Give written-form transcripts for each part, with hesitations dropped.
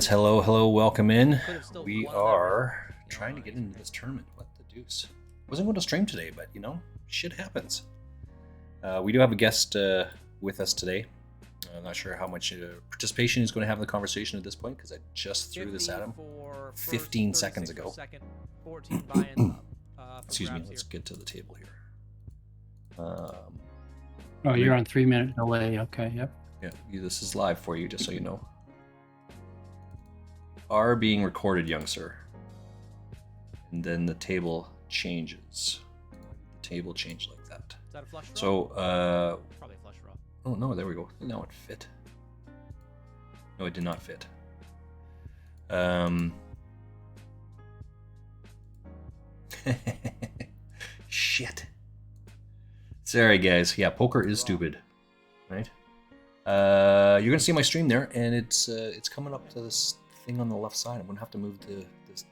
Hello, hello, welcome in. We are trying to get into this tournament. What the deuce? Wasn't going to stream today, but you know, shit happens. We do have a guest with us today. I'm not sure how much participation he's going to have in the conversation at this point because I just threw this at him 15 seconds ago. Excuse me, let's get to the table here. Oh, you're on 3-minute delay. Okay, yep. Yeah, this is live for you, just so you know. Are being recorded, young sir. And then the table changes. The table changed like that. Is that a flush draw? So, Probably a flush draw. oh no, there we go. Now it fit. No, it did not fit. Shit. Sorry, guys. Yeah, poker is stupid, right? You're gonna see my stream there, and it's coming up to this thing on the left side. I'm gonna have to move this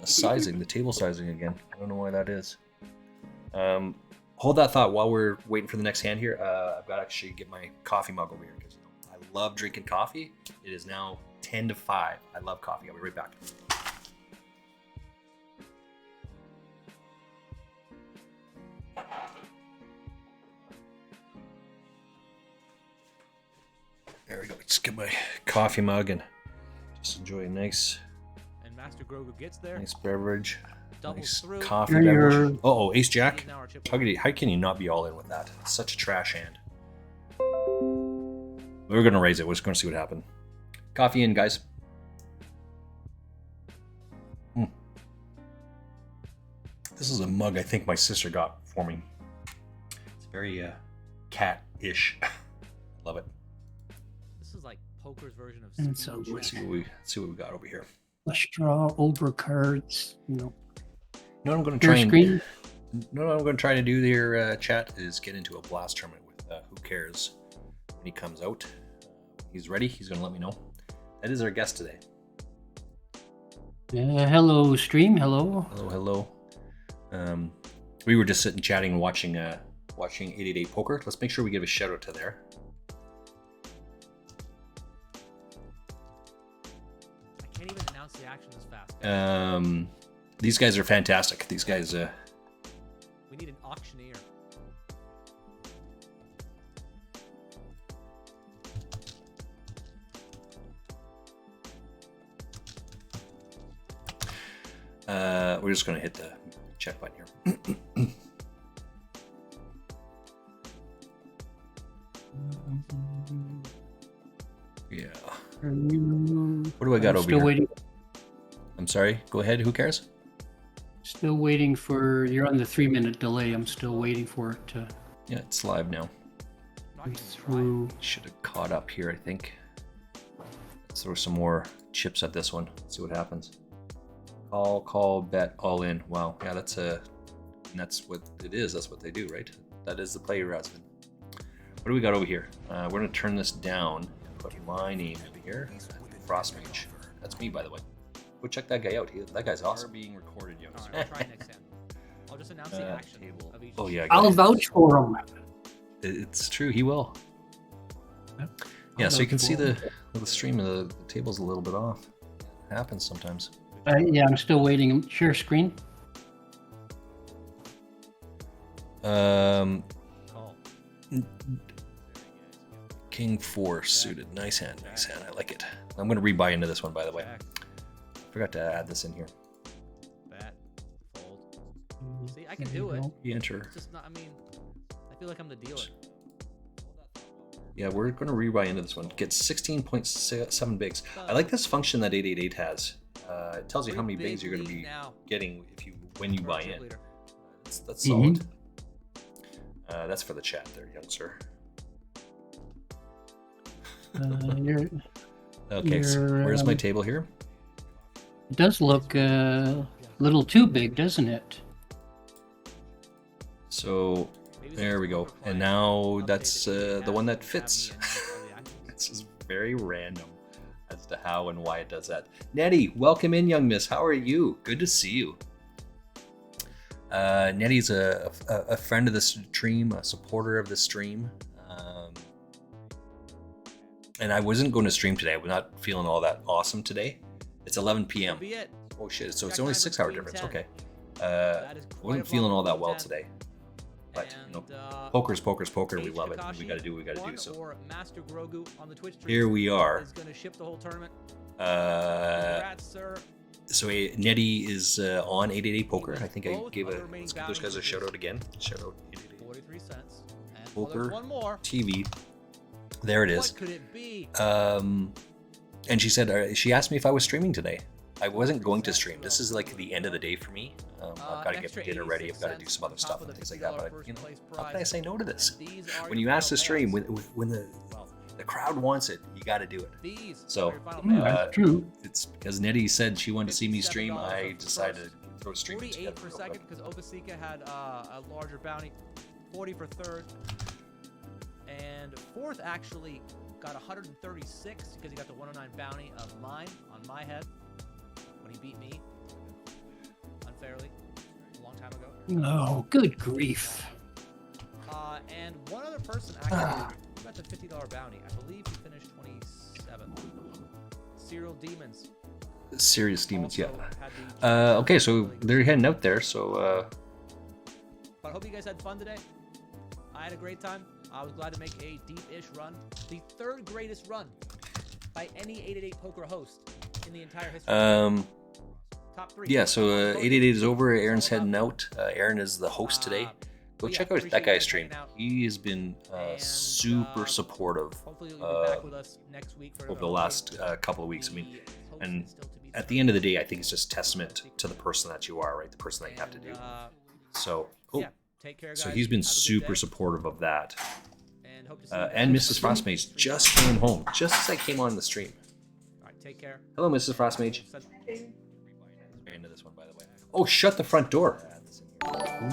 sizing, the table sizing again. I don't know why that is. Hold that thought while we're waiting for the next hand here. I've got to actually get my coffee mug over here because I love drinking coffee. It is now 10 to 5. I love coffee. I'll be right back. There we go. Let's get my coffee mug and just enjoy a nice, And Master Grogu gets there. nice beverage. Doubles Nice through. coffee Here beverage. you're- Uh-oh, ace jack. Chip How can you not be all in with that? It's such a trash hand. We're going to raise it. We're just going to see what happened. Coffee in, guys. This is a mug I think my sister got for me. It's very cat-ish. Love it. This is like poker's version of And Speed so Check. Let's see what we got over here. Flush draw, over cards, You know what I'm going to Your try screen. No, what I'm going to try to do there, chat, is get into a blast tournament with Who Cares when he comes out. He's ready. He's going to let me know. That is our guest today. Hello, stream. Hello. Hello. We were just sitting chatting and watching 888 poker. Let's make sure we give a shout out to there. I can't even announce the action this fast. These guys are fantastic. These guys. We need an auctioneer. We're just going to hit the check button here. Yeah. What do I got over Still here? waiting. I'm sorry. Go ahead. Who cares? Still waiting for. You're on the 3-minute delay. I'm still waiting for it to Yeah, it's live now. Not come even through. Should have caught up here, I think. Let's throw some more chips at this one. See what happens. Call, bet, all in. Wow. Yeah, that's what it is. That's what they do, right? That is the play, your husband. What do we got over here? We're going to turn this down and put my name over here. Frostmage. That's me, by the way. Go check that guy out. That guy's awesome. Being recorded, young. All right, I'll try next hand. I'll just announce the action of each. Oh yeah, I'll vouch for him. it's true. He will. Yep. Yeah, I'll so you can vouch see for him. the stream of the table's a little bit off. It happens sometimes. Yeah, I'm still waiting. Share screen. Um, Call. King 4 suited. Nice hand. Nice hand. I like it. I'm going to rebuy into this one, by the way. Check. Forgot to add this in here. Bet. Fold. See, I can do it. Enter. It's just not. I mean, I feel like I'm the dealer. Yeah, we're going to rebuy into this one. Get 16.7 bigs. I like this function that 888 has. It tells you how many bigs you're going to be getting when you buy in. That's solid. That's for the chat there, young sir. Okay, so where's my table here? It does look a little too big, doesn't it? So there we go. And now that's the one that fits. This is very random as to how and why it does that. Nettie, welcome in, young miss. How are you? Good to see you. Nettie's a friend of the stream, a supporter of the stream. and I wasn't going to stream today. I was not feeling all that awesome today. It's 11 p.m. Be it. Oh shit! So it's Jack only nine 6 hour queen difference. 10. Okay. That is quite Wasn't a feeling all that problem, well queen today. But you know, 10. poker's poker. We Kate love it. Kakashi We got to do what we got to do. won, So or Master Grogu on the Twitch stream here we are. is going to ship the whole tournament. Uh, Congrats, sir. so Nettie is on 888 poker. He I think I both gave other a remaining let's give those guys a bounties shout is out again. Shout out 888 43 cents. And Poker. there's one more. TV. There it is. What could it be? And she said she asked me if I was streaming today. I wasn't going to stream. This is like the end of the day for me. I've got to get my dinner ready. I've got to do some other stuff and things like that. But you know, how can I say no to this? When you ask to stream, when the crowd wants it, you got to do it. So That's true. it's because Nettie said she wanted to see me stream. I decided to throw a stream 48 together for real second quick. because Obasika had a larger bounty. 40 for third. And fourth actually got 136 because he got the 109 bounty of mine on my head when he beat me unfairly a long time ago. Oh, good grief. And one other person actually got the $50 bounty. I believe he finished 27th. Serial Demons. Serious demons, yeah. also had the Okay, so they're heading out there. So But I hope you guys had fun today. I had a great time. I was glad to make a deep-ish run. The third greatest run by any 888 poker host in the entire history. Top three. yeah, so 888 is over. Aaron's heading out. Aaron is the host today. Go yeah, check out appreciate that you guy's guys stream. hanging out. He has been And, super supportive Hopefully you'll be back with us next week for over another the last update. couple of weeks. I mean, The host and is still to be at the end of the day, I think it's just testament to the person that you are, right? The person that you have to do. determined. So, Yeah, take care, guys. so he's been Have a good super day, supportive of that. and hope to see you guys And next Mrs. week. Frostmage just came home, just as I came on the stream. All right, take care. Hello, Mrs. Frostmage. Send- Very into this one, by the way. Oh, shut the front door.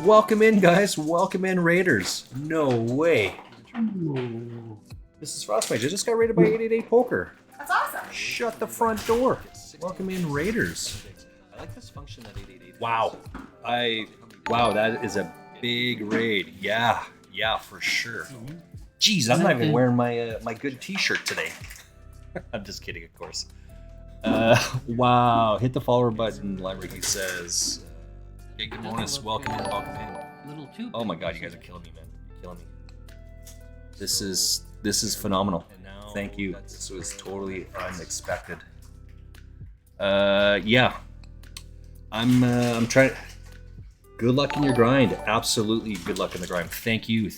Welcome in, guys. Welcome in, Raiders. No way. Ooh. Mrs. Frostmage, I just got raided by 888 Poker. That's awesome. Shut the front door. Welcome in, Raiders. I like this function that 888. Wow. Wow, that is a big raid. Yeah, for sure. Jeez, I'm not even wearing my my good T-shirt today. I'm just kidding, of course. Wow, hit the follower button, Limerick says. Big bonus, welcome in, welcome in. Little too. Oh my god, you guys are killing me, man. You're killing me. This is phenomenal. Thank you. This was totally unexpected. Yeah. I'm trying. Good luck in your grind. Absolutely good luck in the grind. Thank you.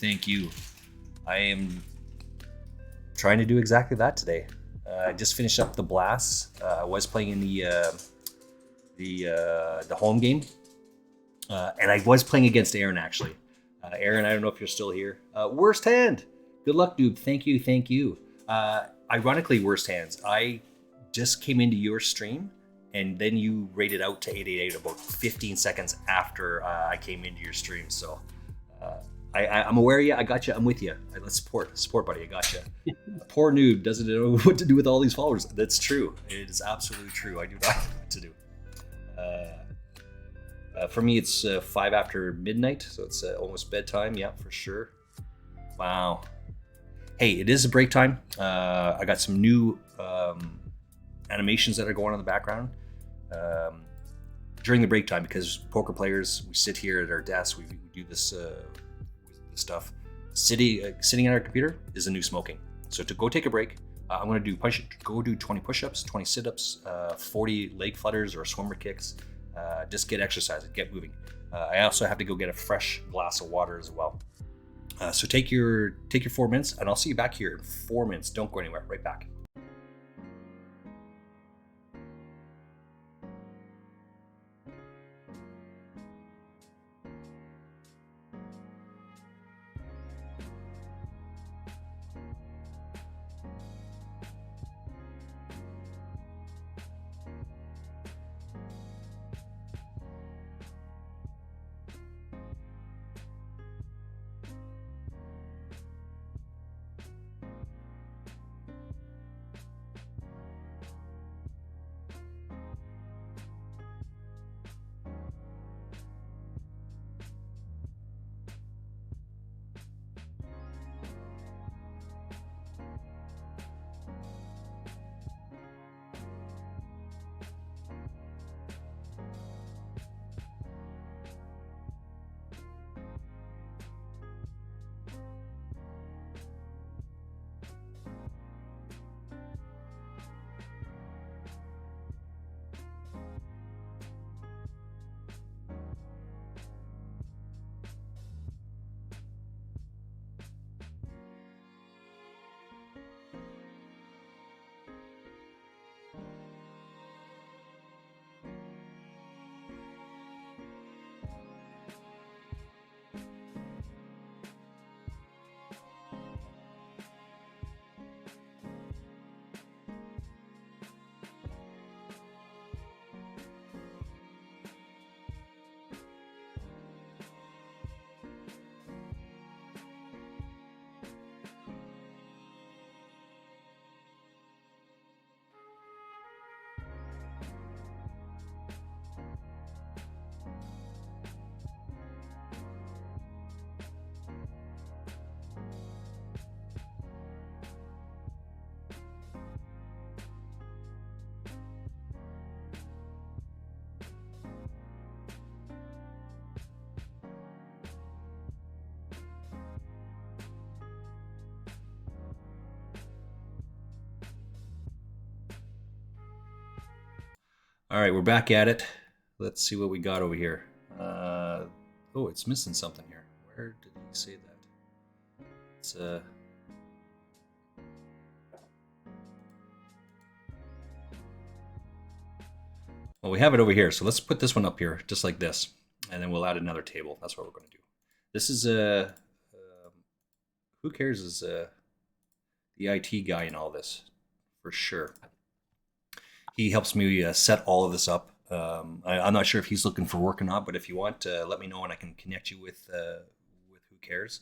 I am trying to do exactly that today. I just finished up the blasts. I was playing in the home game. And I was playing against Aaron, actually. Aaron, I don't know if you're still here. Worst hand. Good luck, dude. Thank you. Ironically, worst hands. I just came into your stream, and then you rated out to 888 about 15 seconds after I came into your stream. So I'm aware of you. I got you. I'm with you. Let's support, buddy. I got you. Poor noob doesn't know what to do with all these followers. That's true. It is absolutely true. I do not know what to do. For me, it's 5 after midnight, so it's almost bedtime. Yeah, for sure. Wow. Hey, it is a break time. I got some new animations that are going on in the background during the break time, because poker players, we sit here at our desks, we do this stuff. Sitting at our computer is a new smoking. So to go take a break, I'm going to go do 20 push-ups, 20 sit-ups, 40 leg flutters or swimmer kicks. Just get exercise and get moving. I also have to go get a fresh glass of water as well. So take your 4 minutes, and I'll see you back here in 4 minutes. Don't go anywhere. Right back. All right, we're back at it. Let's see what we got over here. Oh, it's missing something here. Where did he say that? It's well, we have it over here, so let's put this one up here, just like this, and then we'll add another table. That's what we're going to do. This is who cares is the IT guy in all this, for sure. He helps me set all of this up. I'm not sure if he's looking for work or not, but if you want, let me know and I can connect you with Who Cares.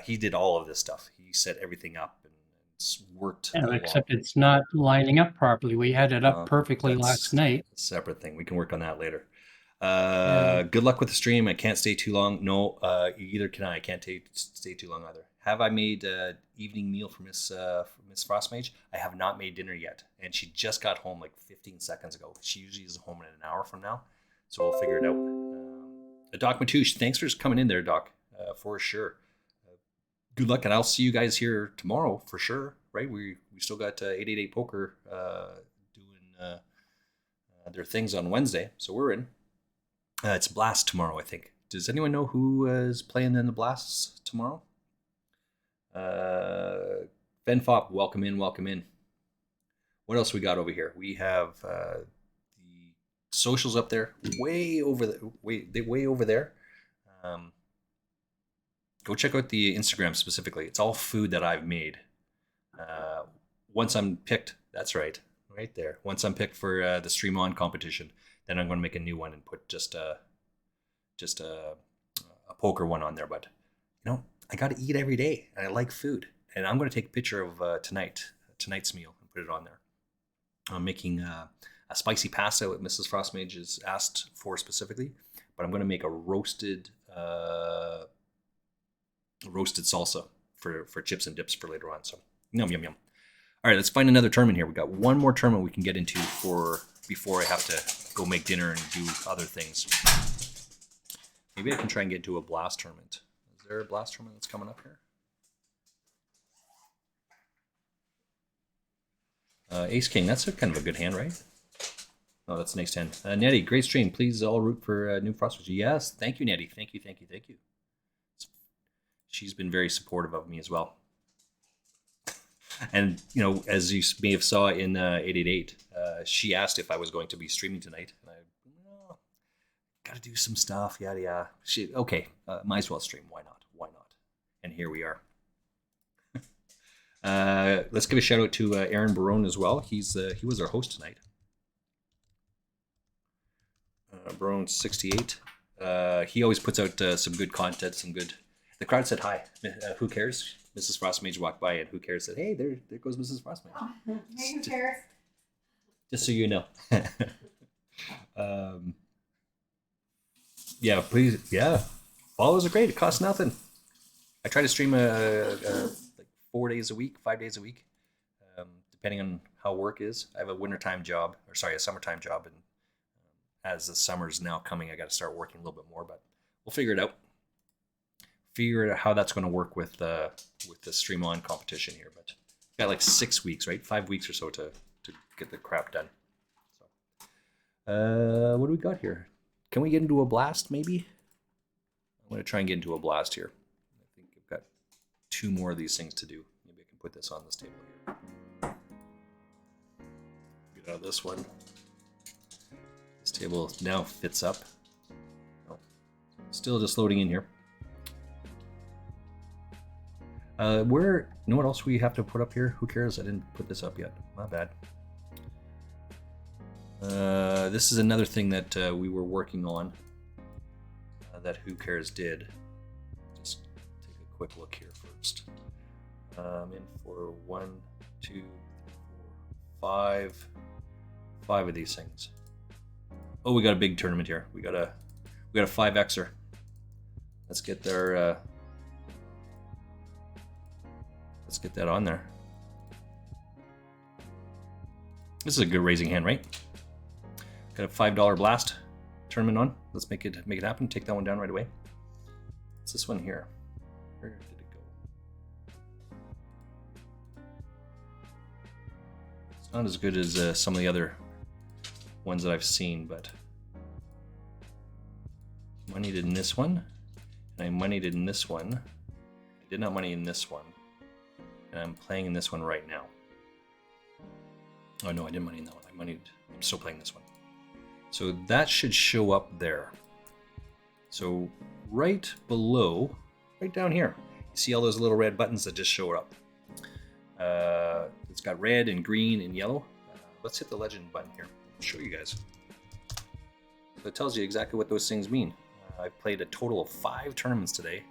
He did all of this stuff. He set everything up and it's worked. Yeah, except it's not lining up properly. We had it up perfectly That's last night. a separate thing. We can work on that later. Yeah. Good luck with the stream. I can't stay too long. No, either can I. I can't stay too long either. Have I made evening meal for Miss Frostmage? I have not made dinner yet, and she just got home like 15 seconds ago. She usually is home in an hour from now, so we'll figure it out. Doc Matouche, thanks for coming in there, Doc, for sure. Good luck, and I'll see you guys here tomorrow for sure. Right? We still got 888 Poker doing their things on Wednesday, so we're in. It's Blast tomorrow, I think. Does anyone know who is playing in the Blasts tomorrow? Ben Fop, welcome in, welcome in. What else we got over here? We have the socials up there, way over there. Go check out the Instagram specifically. It's all food that I've made. Once I'm picked, that's right there. Once I'm picked for the Stream On competition, then I'm going to make a new one and put just a poker one on there. But you know, I got to eat every day, and I like food. And I'm going to take a picture of tonight's meal and put it on there. I'm making a spicy pasta what Mrs. Frostmage has asked for specifically, but I'm going to make a roasted salsa for chips and dips for later on. So yum yum yum. All right, let's find another tournament here. We got one more tournament we can get into before I have to go make dinner and do other things. Maybe I can try and get into a Blast tournament. Is there a Blast tournament that's coming up here? Ace King, that's kind of a good hand, right? Oh, that's an ace 10. Nettie, great stream. Please all root for New Frostwatch. Yes, thank you, Nettie. Thank you. She's been very supportive of me as well. And, you know, as you may have saw in 888, she asked if I was going to be streaming tonight. And I got to do some stuff, yada yada. Okay, might as well stream. Why not? And here we are. Let's give a shout out to Aaron Barone as well. He was our host tonight. Barone 68. He always puts out some good content, some good. The crowd said hi. Who cares? Mrs. Frostmage walked by, and Who Cares said, "Hey, there goes Mrs. Frostmage." Oh, hey, Who Cares? Just so you know. Yeah, please. Yeah, follows are great. It costs nothing. I try to stream like 4 days a week, 5 days a week, depending on how work is. I have a summertime job, and as the summer's now coming, I got to start working a little bit more. But we'll figure it out. Figure out how that's going to work with the Stream On competition here. But got like 6 weeks, right? 5 weeks or so to get the crap done. So, what do we got here? Can we get into a Blast? Maybe. I'm going to try and get into a Blast here. I think I've got 2 more of these things to do. Maybe I can put this on this table here. Get out of this one. This table now fits up. Oh, still just loading in here. You know what else we have to put up here? Who cares? I didn't put this up yet. My bad. This is another thing that we were working on that Who Cares did. Just take a quick look here first. In for 1, 2, 3, 4, 5 of these things. Oh, we got a big tournament here. We got a 5Xer. Let's get there. Let's get that on there. This is a good raising hand, right? Got a $5 Blast tournament on. Let's make it happen. Take that one down right away. It's this one here. Where did it go? It's not as good as some of the other ones that I've seen, but moneyed in this one, and I moneyed in this one. I did not money in this one, and I'm playing in this one right now. Oh no, I didn't money in that one. I'm still playing this one. So that should show up there. So right below, right down here, you see all those little red buttons that just show up. It's got red and green and yellow. Let's hit the legend button here. I'll show you guys. So it tells you exactly what those things mean. I've played a total of 5 tournaments today,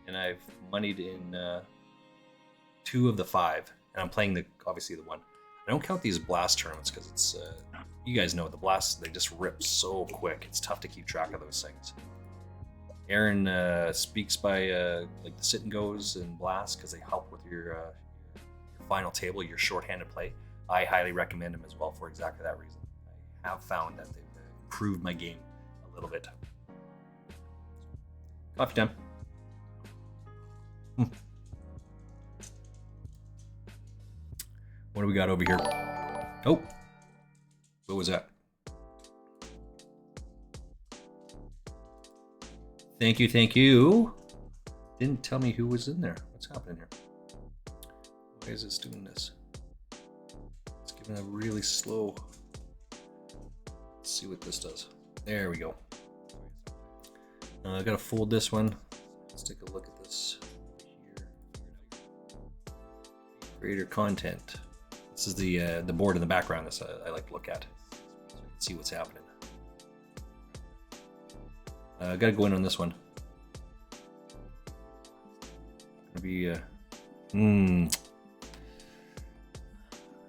and I've moneyed in 2 of the 5, and I'm playing obviously the one. I don't count these blast tournaments because it's, you guys know the blasts, they just rip so quick. It's tough to keep track of those things. Aaron speaks by like the sit and goes and blasts because they help with your final table, your shorthanded play. I highly recommend them as well for exactly that reason. I have found that they've improved my game a little bit. Coffee time. What do we got over here? Oh, what was that? Thank you, thank you. Didn't tell me who was in there. What's happening here? Why is this doing this? It's giving a really slow. Let's see what this does. There we go. I gotta fold this one. Let's take a look at this here. Creator content. This is the board in the background. This I like to look at, so I can see what's happening. I gotta go in on this one. Gonna be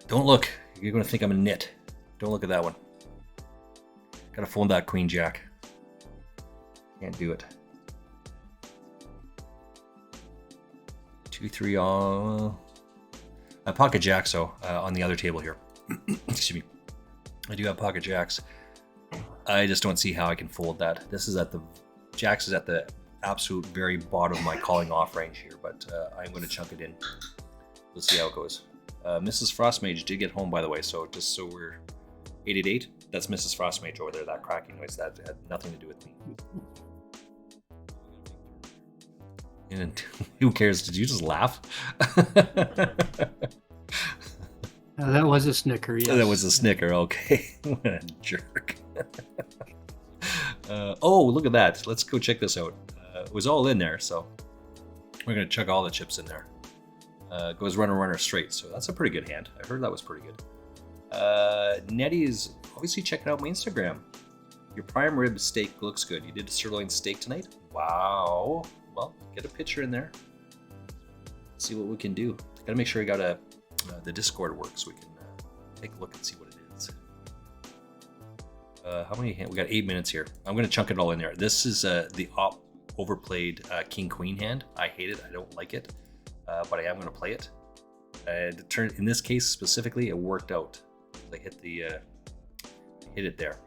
Don't look. You're gonna think I'm a nit. Don't look at that one. Gotta fold that queen jack. Can't do it. 2, 3 all. Pocket jacks though on the other table here. Excuse me. I do have pocket jacks. I just don't see how I can fold that. This is at the jacks is at the absolute very bottom of my calling off range here, but I'm going to chunk it in. Let's see how it goes. Mrs. Frostmage did get home, by the way, so just so we're 888. That's Mrs. Frostmage over there. That cracking noise that had nothing to do with me. And who cares? Did you just laugh? That was a snicker, yes. That was a snicker, okay. What a jerk. Oh, look at that. Let's go check this out. It was all in there, so we're going to chuck all the chips in there. Goes runner, runner straight, so that's a pretty good hand. I heard that was pretty good. Nettie is obviously checking out my Instagram. Your prime rib steak looks good. You did a sirloin steak tonight? Wow. Well, get a picture in there. See what we can do. Gotta make sure we got the Discord works. We can take a look and see what it is. How many hands? We got 8 minutes here. I'm gonna chunk it all in there. This is the overplayed King Queen hand. I hate it. I don't like it, but I am gonna play it. In this case specifically, it worked out. I hit it there.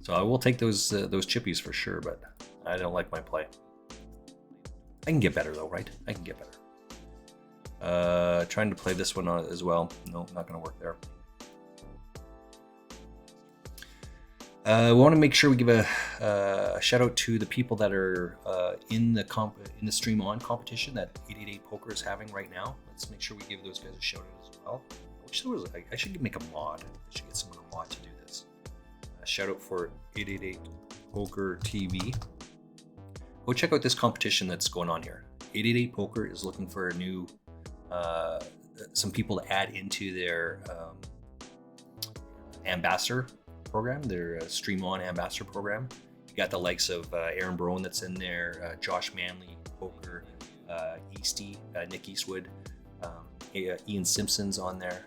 So I will take those chippies for sure, but I don't like my play. I can get better though, right? I can get better. Trying to play this one as well. No, not going to work there. We want to make sure we give a shout out to the people that are in the Stream On competition that 888 Poker is having right now. Let's make sure we give those guys a shout out as well. I should make a mod. I should get someone a mod to do this. Shout out for 888 Poker TV. Go check out this competition that's going on here. 888 Poker is looking for a new, some people to add into their ambassador program, their Stream On ambassador program. You got the likes of Aaron Barone that's in there, Josh Manley, Poker, Nick Eastwood, Ian Simpson's on there.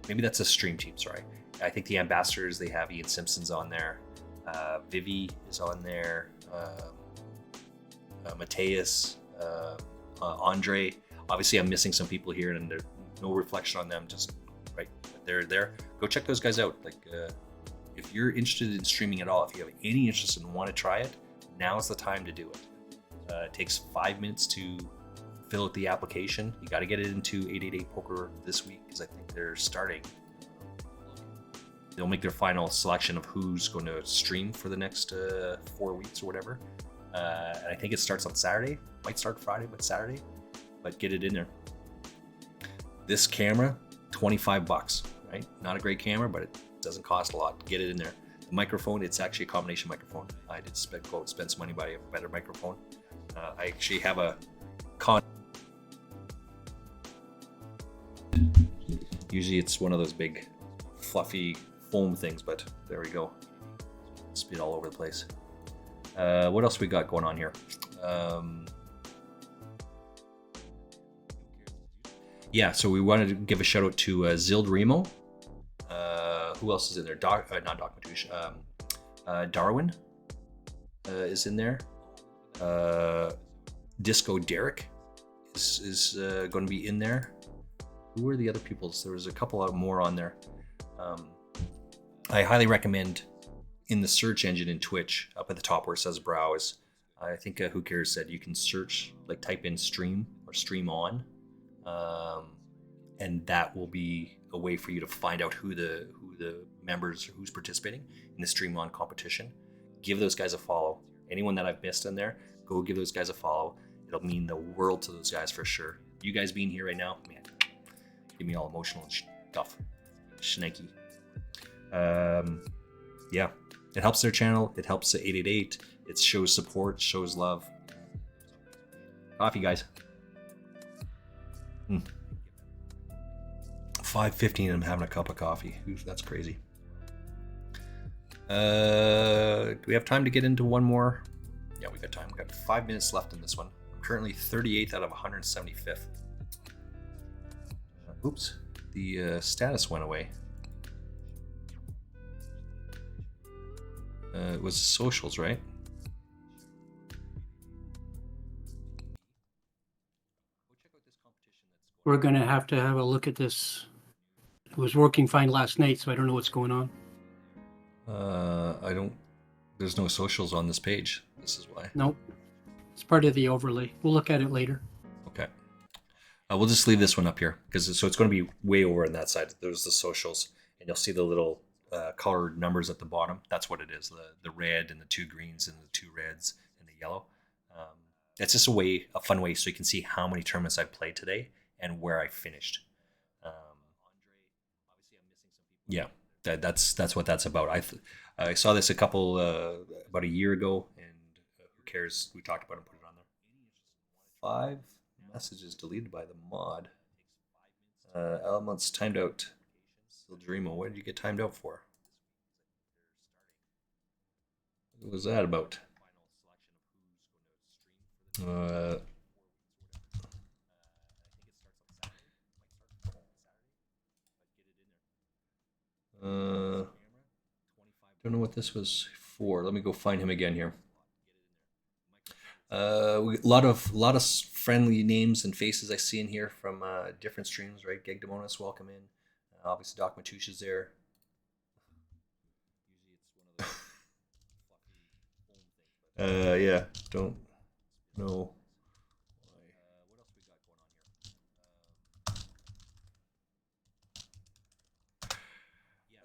Maybe that's a stream team, sorry. I think the ambassadors, they have Ian Simpson's on there. Vivi is on there. Mateus, Andre. Obviously, I'm missing some people here, and there's no reflection on them. Just right, they're there. Go check those guys out. Like, if you're interested in streaming at all, if you have any interest and want to try it, now's the time to do it. It takes 5 minutes to fill out the application. You got to get it into 888 Poker this week because I think they're starting they'll make their final selection of who's going to stream for the next 4 weeks or whatever. And I think it starts on Saturday. Might start Friday, but Saturday. But get it in there. This camera, $25, right? Not a great camera, but it doesn't cost a lot. Get it in there. The microphone, it's actually a combination microphone. I did spend some money buying a better microphone. I actually have a usually it's one of those big fluffy foam things, but there we go. Spit all over the place. What else we got going on here? Yeah, so we wanted to give a shout out to Zild Remo. Who else is in there? Not Doc Matouche. Darwin is in there. Disco Derek is going to be in there. Who are the other peoples? There was a couple more on there. I highly recommend in the search engine in Twitch, up at the top where it says browse, I think Who Cares said you can search, like type in stream or stream on, and that will be a way for you to find out who the members, who's participating in the stream on competition. Give those guys a follow. Anyone that I've missed in there, go give those guys a follow. It'll mean the world to those guys for sure. You guys being here right now, man, get me all emotional and stuff. Snaky. Yeah, it helps their channel. It helps the 888. It shows support, shows love. Coffee, guys. 5:15 and I'm having a cup of coffee. Oof, that's crazy. Do we have time to get into one more? Yeah, we got time. We got 5 minutes left in this one. I'm currently 38th out of 175th. Oops, the status went away. It was socials, right? We're going to have a look at this. It was working fine last night, so I don't know what's going on. There's no socials on this page. This is why. Nope. It's part of the overlay. We'll look at it later. Okay. We'll just leave this one up here because it's going to be way over on that side. There's the socials, and you'll see the little colored numbers at the bottom. That's what it is. The red and the 2 greens and the 2 reds and the yellow. That's just a fun way so you can see how many tournaments I played today and where I finished. Yeah, that's what that's about. I saw this about a year ago, and Who Cares? We talked about it and put it on there. 5 messages deleted by the mod. Elements timed out. Still Dreamo. What did you get timed out for? What was that about? Don't know what this was for. Let me go find him again here. A lot of friendly names and faces I see in here from different streams, right? Geg Demonis, welcome in. Obviously, Doc Matouche is there. Yeah, don't know.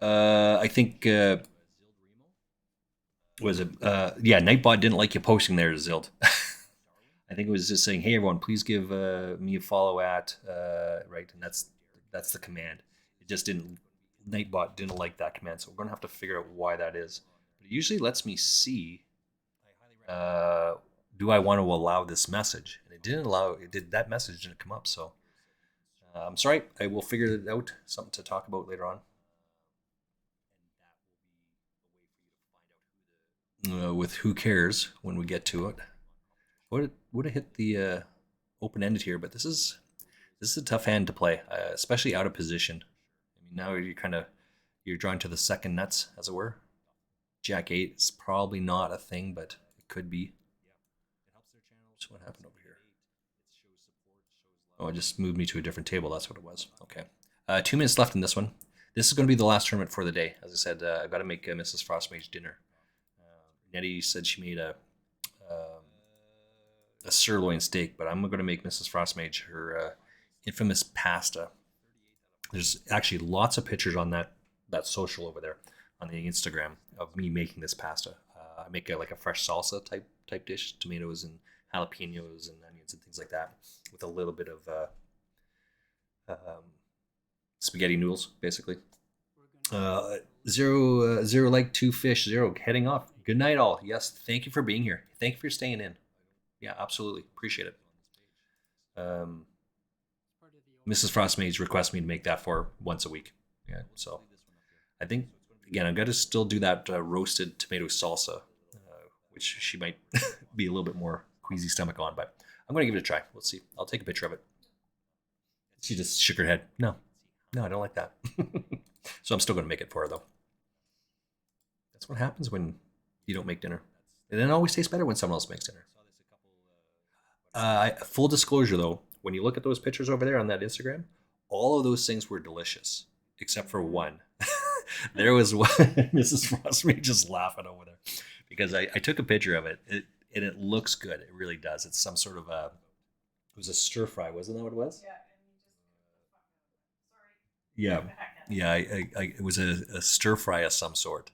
I think was it yeah, Nightbot didn't like you posting there, Zild. I think it was just saying, hey everyone, please give me a follow at right, and that's the command. It just didn't, Nightbot didn't like that command, so we're gonna have to figure out why that is. But it usually lets me see do I want to allow this message, and it didn't allow it. Did that message didn't come up, so I'm sorry. I will figure it out. Something to talk about later on. With Who Cares when we get to it. Would have hit the open-ended here, but this is a tough hand to play, especially out of position. I mean, now you're drawn to the second nuts, as it were. Jack 8 is probably not a thing, but it could be. So what happened over here? Oh, it just moved me to a different table. That's what it was. Okay. 2 minutes left in this one. This is going to be the last tournament for the day. As I said, I've got to make Mrs. Frostmage dinner. Nettie said she made a sirloin steak, but I'm going to make Mrs. Frostmage her infamous pasta. There's actually lots of pictures on that that social over there on the Instagram of me making this pasta. I make like a fresh salsa type dish, tomatoes and jalapenos and onions and things like that, with a little bit of spaghetti noodles, basically. Zero like two fish zero heading off. Good night, all. Yes, thank you for being here. Thank you for staying in. Yeah, absolutely appreciate it. Mrs. Frostmage requests me to make that for once a week. Yeah, so I think again I've got to still do that roasted tomato salsa, which she might be a little bit more queasy stomach on, but I'm gonna give it a try. Let's see. I'll take a picture of it. She just shook her head. No, I don't like that. So I'm still gonna make it for her though. That's what happens when you don't make dinner. And it always tastes better when someone else makes dinner. Full disclosure though, when you look at those pictures over there on that Instagram, all of those things were delicious, except for one. There was one, Mrs. Frostmate just laughing over there, because I took a picture of it, and it looks good. It really does. It's some sort of it was a stir fry, wasn't that what it was? Yeah. Yeah, it was a stir fry of some sort,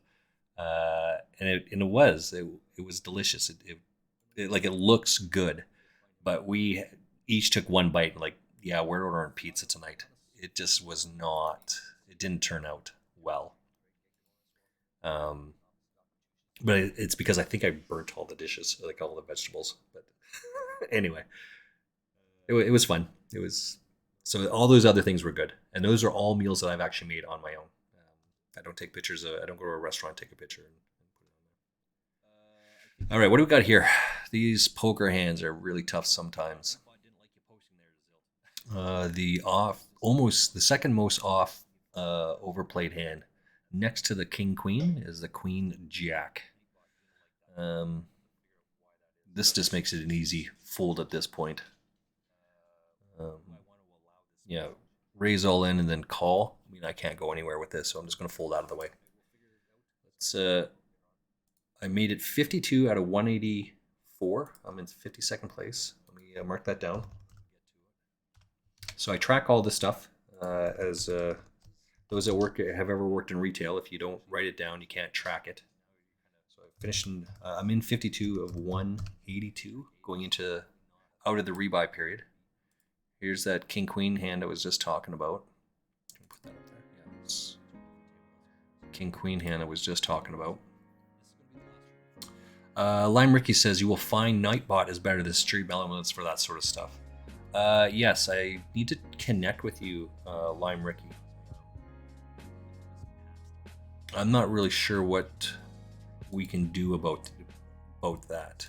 and it was delicious. It looks good, but we each took one bite and like, yeah, we're ordering pizza tonight. It just was not. It didn't turn out well. But it's because I think I burnt all the dishes, like all the vegetables. But anyway, it was fun. It was. So all those other things were good, and those are all meals that I've actually made on my own. I don't take pictures. I don't go to a restaurant, take a picture, and put it on there. All right, what do we got here? These poker hands are really tough sometimes. The second most off overplayed hand, next to the king queen, is the queen jack. This just makes it an easy fold at this point. Yeah, raise all in and then call. I mean, I can't go anywhere with this, so I'm just going to fold out of the way. I made it 52 out of 184. I'm in 52nd place. Let me mark that down. So I track all this stuff as those that have ever worked in retail. If you don't write it down, you can't track it. So I finished. I'm in 52 of 182, going into out of the rebuy period. Here's that king queen hand I was just talking about. Put that up there. Yeah, it's king queen hand I was just talking about. Lime Ricky says you will find Nightbot is better than Stream Elements for that sort of stuff. Yes, I need to connect with you, Lime Ricky. I'm not really sure what we can do about that.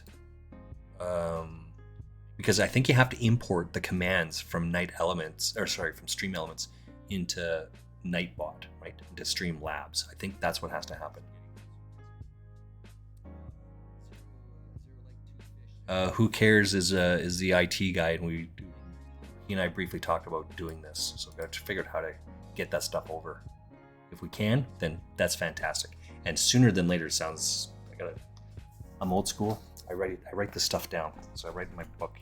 Because I think you have to import the commands from from Stream Elements into Nightbot, right? Into Streamlabs. I think that's what has to happen. Who cares is the IT guy, and he and I briefly talked about doing this, so we got to figure out how to get that stuff over. If we can, then that's fantastic. And sooner than later sounds. I'm old school. I write this stuff down, so I write in my book.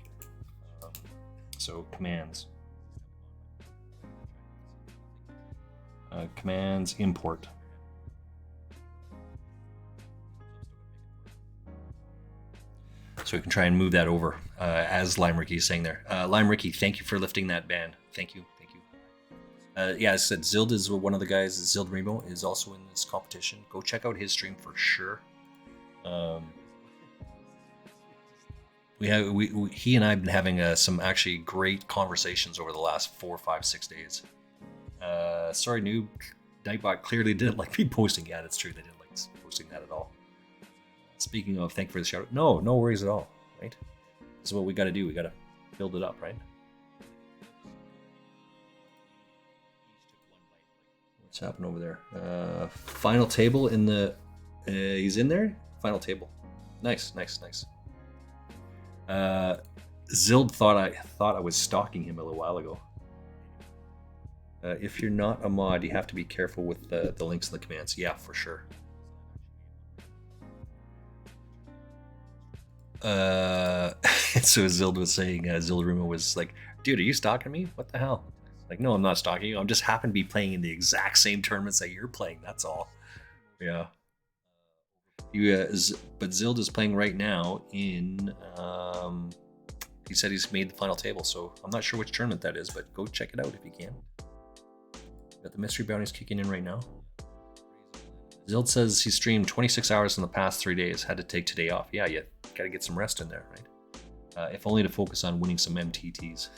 So commands. Commands import. So we can try and move that over, as Lime Ricky is saying there. Lime Ricky, thank you for lifting that ban. Thank you. Yeah, I said Zild is one of the guys. Zild Remo is also in this competition. Go check out his stream for sure. He and I have been having some actually great conversations over the last 4, 5, 6 days. Sorry, noob. Nightbot clearly didn't like me posting. Yeah, that's true. They didn't like posting that at all. Speaking of, thank you for the shout out. No worries at all, right? This is what we got to do. We got to build it up, right? What's happening over there? Final table in the... he's in there? Final table. Nice. Zild thought I was stalking him a little while ago. If you're not a mod, you have to be careful with the links and the commands. Yeah, for sure. So Zild was saying, Zildaruma was like, dude, are you stalking me? What the hell? Like, no, I'm not stalking you. I'm just happen to be playing in the exact same tournaments that you're playing. That's all. Yeah. But Zild is playing right now in. He said he's made the final table, so I'm not sure which tournament that is, but go check it out if you can. Got the mystery bounties kicking in right now. Zild says he streamed 26 hours in the past 3 days. Had to take today off. Yeah, you got to get some rest in there, right? If only to focus on winning some MTTs.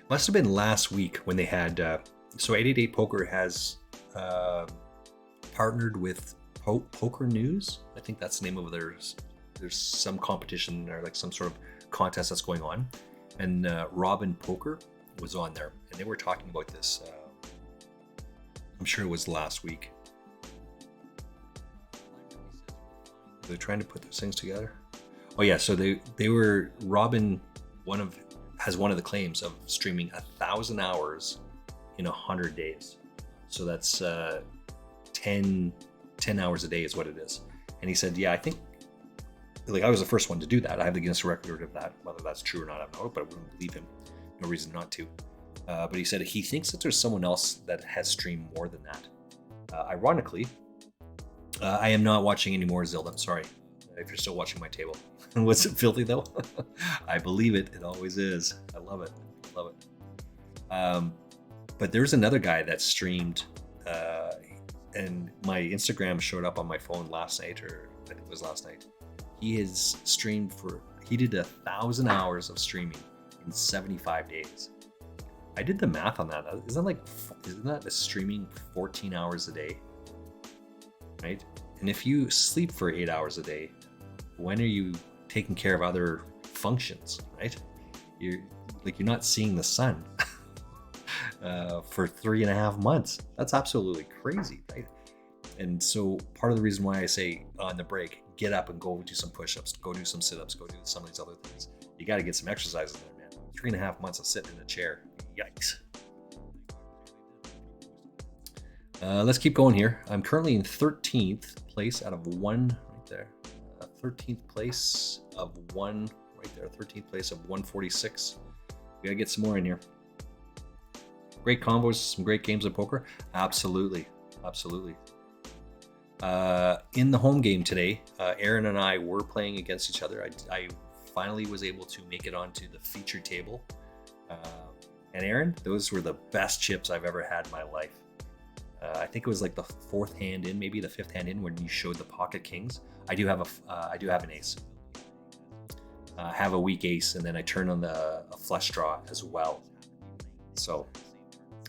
Must have been last week when they had. So 888 Poker has partnered with Poker News. I think that's the name of theirs. There's some competition or like some sort of contest that's going on, and Robin Poker was on there, and they were talking about this. I'm sure it was last week. They're trying to put those things together. Oh yeah, so they were Robin. Has one of the claims of streaming 1,000 hours in 100 days. So that's 10 hours a day is what it is. And he said, yeah, I think, like, I was the first one to do that. I have the Guinness record of that. Whether that's true or not, I don't know, but I wouldn't believe him. No reason not to. But he said he thinks that there's someone else that has streamed more than that. Ironically, I am not watching any more Zild. I'm sorry if you're still watching my table. Was it filthy though? I believe it. It always is. I love it. Love it. But there's another guy that streamed, and my Instagram showed up on my phone last night, or I think it was last night. He has streamed he did 1,000 hours of streaming in 75 days. I did the math on that. Isn't that a streaming 14 hours a day? Right? And if you sleep for 8 hours a day, when are you taking care of other functions, right? You're not seeing the sun for 3.5 months. That's absolutely crazy, right? And so part of the reason why I say on the break, get up and go do some push-ups, go do some sit-ups, go do some of these other things. You got to get some exercise in there, man. 3.5 months of sitting in a chair. Yikes. Let's keep going here. I'm currently in 13th place out of one right there. 13th place of one right there. 13th place of 146. We gotta get some more in here. Great combos, some great games of poker. Absolutely. In the home game today, Aaron and I were playing against each other. I finally was able to make it onto the featured table. And Aaron, those were the best chips I've ever had in my life. I think it was like the fourth hand in, maybe the fifth hand in, when you showed the pocket kings. I do have an ace. I have a weak ace, and then I turn on a flush draw as well. So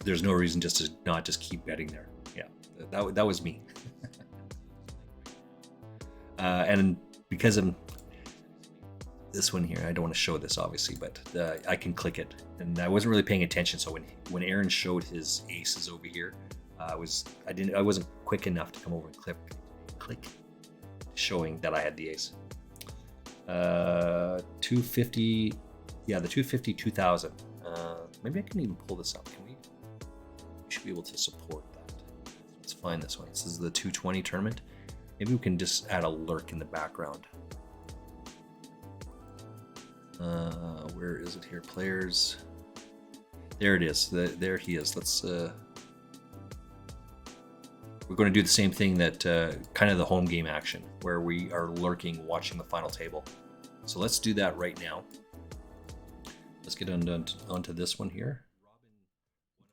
there's no reason just to not just keep betting there. Yeah, that was me. And because of this one here, I don't want to show this obviously, but I can click it, and I wasn't really paying attention. So when Aaron showed his aces over here, I wasn't quick enough to come over and click, showing that I had the ace. 250, yeah, the 250, 2000. Maybe I can even pull this up. We should be able to support that. Let's find this one. This is the 220 tournament. Maybe we can just add a lurk in the background. Where is it here? Players. There it is. There he is. Let's. We're going to do the same thing that kind of the home game action, where we are lurking, watching the final table. So let's do that right now. Let's get onto this one here.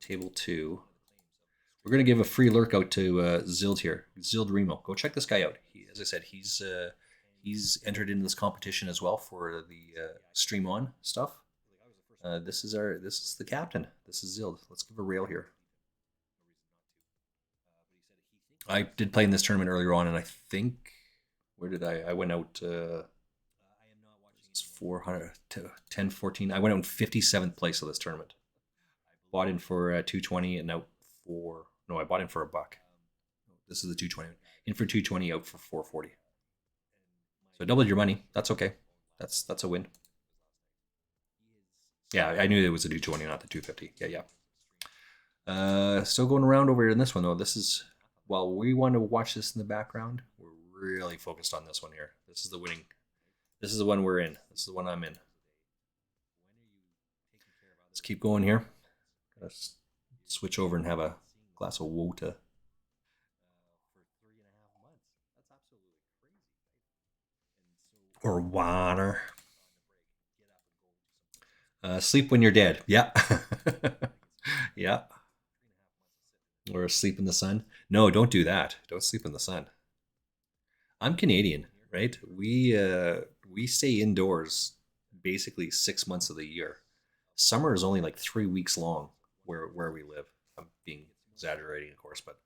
Table 2. We're going to give a free lurk out to Zild here. Zild Remo. Go check this guy out. As I said, he's entered into this competition as well for the Stream On stuff. This is the captain. This is Zild. Let's give a rail here. I did play in this tournament earlier on, and I think, where did I went out 400 to 10, 14. I went out in 57th place of this tournament. Bought in for 220 and out for, no, I bought in for $1. This is the 220. In for 220, out for 440. So doubled your money. That's okay. That's a win. Yeah, I knew it was a 220, not the 250. Yeah. Still going around over here in this one though. This is, while we want to watch this in the background, we're really focused on this one here. This is the winning This is the one we're in. This is the one I'm in. Let's keep going here. Gotta switch over and have a glass of water. Or water. Sleep when you're dead. Yeah. Yeah. Or sleep in the sun. No, don't do that. Don't sleep in the sun. I'm Canadian, right? We stay indoors basically 6 months of the year. Summer is only like 3 weeks long where we live. I'm being exaggerating, of course, but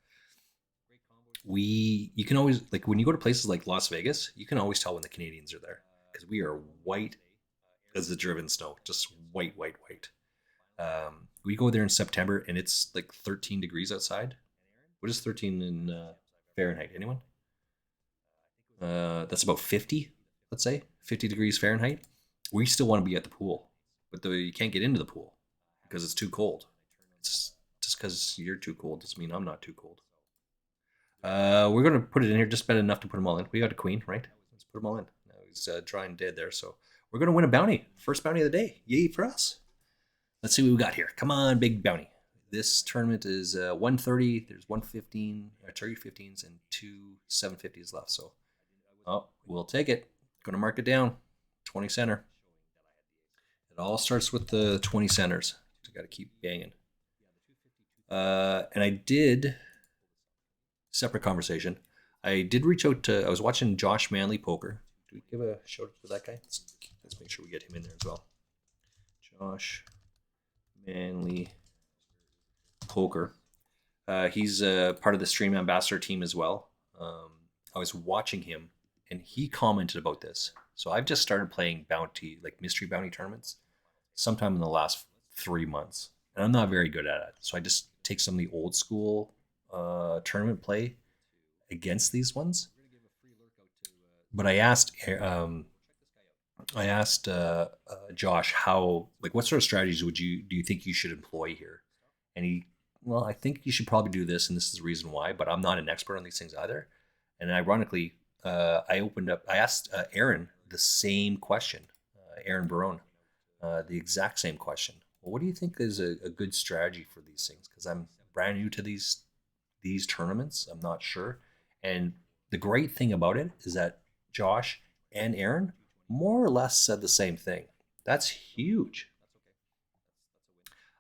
you can always, like, when you go to places like Las Vegas, you can always tell when the Canadians are there because we are white as the driven snow, just white, white, white. We go there in September and it's like 13 degrees outside. What is 13 in Fahrenheit? Anyone? That's about 50, let's say 50 degrees Fahrenheit. We still want to be at the pool, but you can't get into the pool because it's too cold. It's just because you're too cold doesn't mean I'm not too cold. We're gonna put it in here just about enough to put them all in. We got a queen, right? Let's put them all in. Now he's drawing dead there, so we're gonna win a bounty. First bounty of the day. Yay for us. Let's see what we got here. Come on, big bounty. This tournament is 130. There's 115, 315s, and two 750s left. So, we'll take it. Gonna mark it down. 20 center. It all starts with the 20 centers. So got to keep banging. And I did, separate conversation. I did reach out to, I was watching Josh Manley Poker. Do we give a shout out to that guy? Let's make sure we get him in there as well. Josh Manley Poker. He's part of the Stream Ambassador team as well. I was watching him and he commented about this. So I've just started playing bounty, like mystery bounty tournaments, sometime in the last 3 months. And I'm not very good at it. So I just take some of the old school tournament play against these ones. But I asked Josh how, like, what sort of strategies do you think you should employ here? And well, I think you should probably do this, and this is the reason why. But I'm not an expert on these things either. And ironically, I asked Aaron the same question, Aaron Barone, the exact same question. Well, what do you think is a good strategy for these things? Because I'm brand new to these tournaments. I'm not sure. And the great thing about it is that Josh and Aaron more or less said the same thing. That's huge.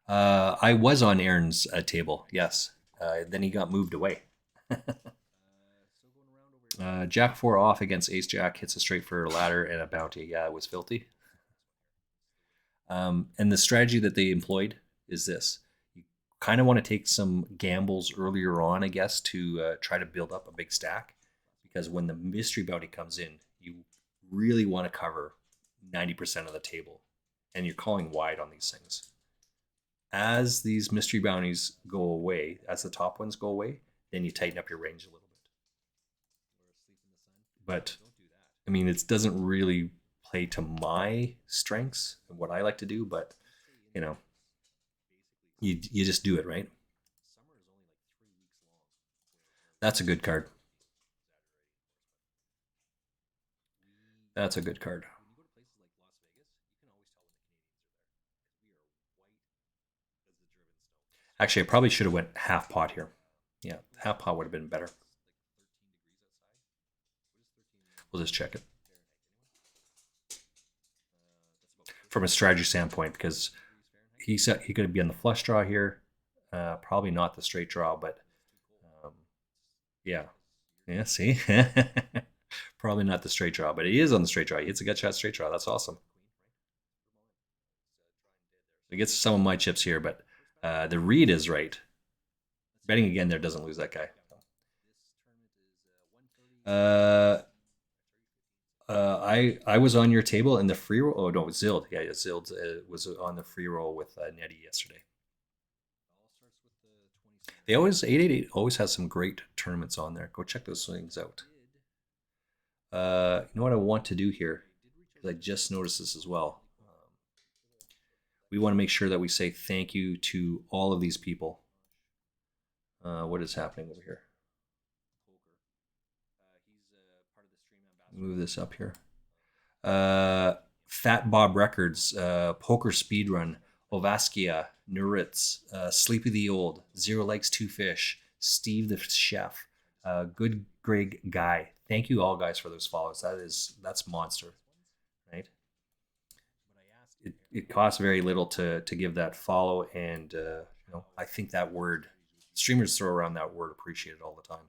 I was on Aaron's table, yes. Then he got moved away. Jack 4 off against Ace Jack, hits a straight for a ladder and a bounty. Yeah, it was filthy. And the strategy that they employed is this. You kind of want to take some gambles earlier on, I guess, to try to build up a big stack. Because when the mystery bounty comes in, you really want to cover 90% of the table. And you're calling wide on these things. As these mystery bounties go away, as the top ones go away, then you tighten up your range a little bit. But, I mean, it doesn't really play to my strengths and what I like to do, but, you know, you just do it, right? That's a good card. That's a good card. Actually, I probably should have went half pot here. Yeah, half pot would have been better. We'll just check it. From a strategy standpoint, because he said he could be on the flush draw here. Probably not the straight draw, but yeah. Yeah, see? Probably not the straight draw, but he is on the straight draw. He hits a gut shot straight draw. That's awesome. He gets some of my chips here, but the read is right. Betting again there doesn't lose that guy. I was on your table in the free roll. Oh no, Zild. Yeah, Zild was on the free roll with Nettie yesterday. They always 888 always has some great tournaments on there. Go check those things out. You know what I want to do here? Because I just noticed this as well. We want to make sure that we say thank you to all of these people. What is happening over here? Move this up here. Fat Bob Records, Poker Speedrun, Ovaskia, Nuritz, Sleepy the Old, Zero Likes Two Fish, Steve the Chef, Good Greg Guy. Thank you all guys for those follows. That's monster, right? It costs very little to give that follow, and I think that word streamers throw around that word appreciated all the time,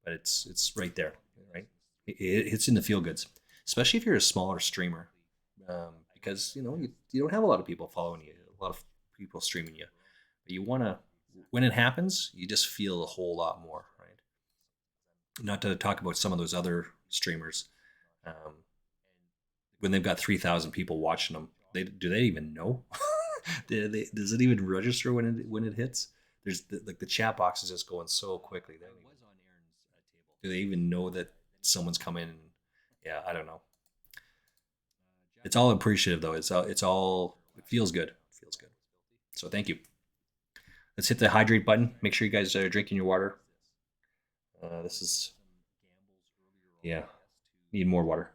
but it's right there, right? It's in the feel goods, especially if you're a smaller streamer, because you don't have a lot of people following you, a lot of people streaming you, but you want to when it happens, you just feel a whole lot more, right? Not to talk about some of those other streamers. When they've got 3,000 people watching them, do they even know? Does it even register when it hits? There's the chat box is just going so quickly. Do they even know that someone's come in? Yeah, I don't know. It's all appreciative though. It feels good. It feels good. So thank you. Let's hit the hydrate button. Make sure you guys are drinking your water. This is, yeah, need more water.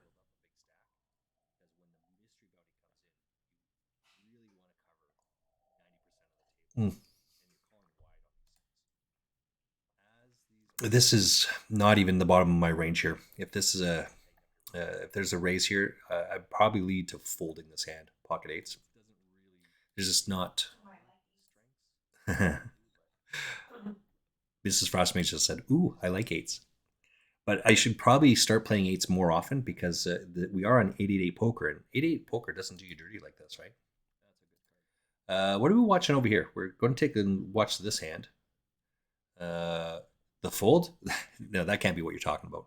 This is not even the bottom of my range here. If this is if there's a raise here, I'd probably lead to folding this hand. Pocket eights. There's just not. Mrs. Frostmage just said, "Ooh, I like eights," but I should probably start playing eights more often because we are on 888 poker, and 888 poker doesn't do you dirty like this, right? What are we watching over here? We're going to take and watch this hand. The fold? No, that can't be what you're talking about.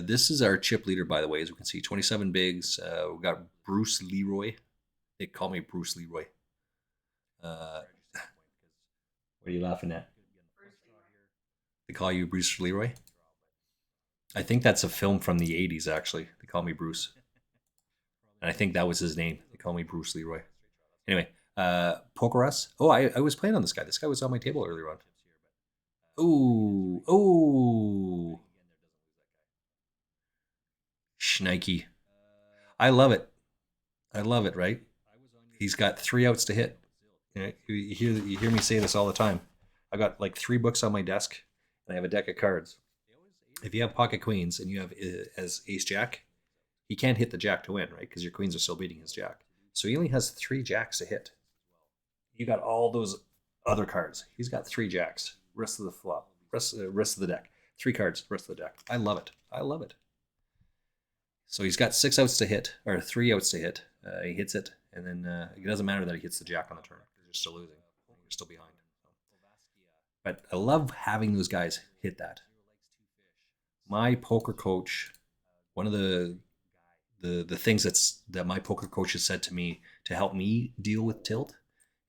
This is our chip leader, by the way, as we can see, 27 bigs. We've got Bruce Leroy. They call me Bruce Leroy. What are you laughing at? They call you Bruce Leroy? I think that's a film from the 80s, actually. They call me Bruce. And I think that was his name. They call me Bruce Leroy. Anyway, Poker Us. Oh, I was playing on this guy. This guy was on my table earlier on. Oh. Schnikey. I love it. I love it, right? He's got 3 outs to hit. You hear me say this all the time. I got like 3 books on my desk, and I have a deck of cards. If you have pocket queens and you have as ace jack, he can't hit the jack to win, right? Because your queens are still beating his jack. So he only has 3 jacks to hit. You got all those other cards. He's got 3 jacks. Rest of the flop. Rest of the deck. 3 cards. Rest of the deck. I love it. I love it. So he's got 6 outs to hit, or 3 outs to hit. He hits it, and then it doesn't matter that he hits the jack on the turn because you're still losing. You're still behind. But I love having those guys hit that. My poker coach, one of the things that my poker coach has said to me to help me deal with tilt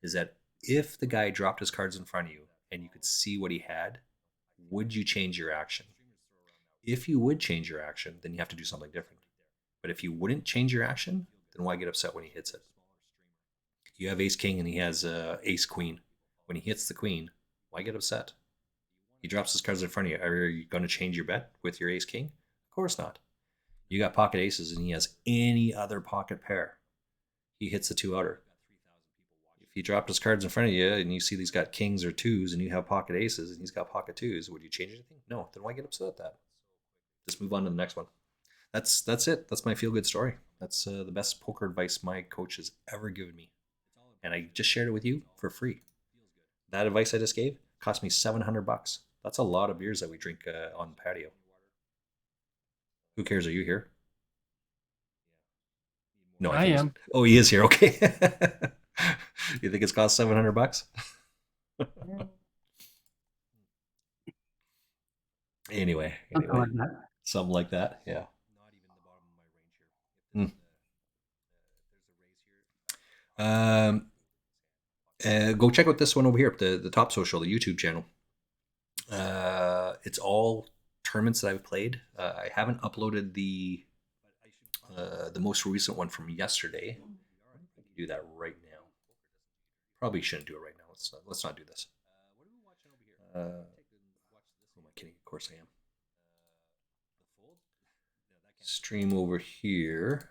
is that if the guy dropped his cards in front of you and you could see what he had, would you change your action? If you would change your action, then you have to do something different. But if you wouldn't change your action, then why get upset when he hits it? You have ace king and he has ace queen. When he hits the queen, why get upset? He drops his cards in front of you. Are you going to change your bet with your ace king? Of course not. You got pocket aces and he has any other pocket pair. He hits the 2-outer. If he dropped his cards in front of you and you see he's got kings or twos and you have pocket aces and he's got pocket twos, would you change anything? No. Then why get upset at that? Just move on to the next one. That's it. That's my feel good story. That's the best poker advice my coach has ever given me, and I just shared it with you for free. That advice I just gave cost me $700. That's a lot of beers that we drink on the patio. Who cares? Are you here? No, I am. Oh, he is here. Okay. You think it's cost $700? Anyway, something like that. Yeah. Go check out this one over here, the Top Social, the YouTube channel. It's all tournaments that I've played. I haven't uploaded the most recent one from yesterday. I can do that right now. Probably shouldn't do it right now. Let's not do this. Who am I kidding? Of course I am. stream over here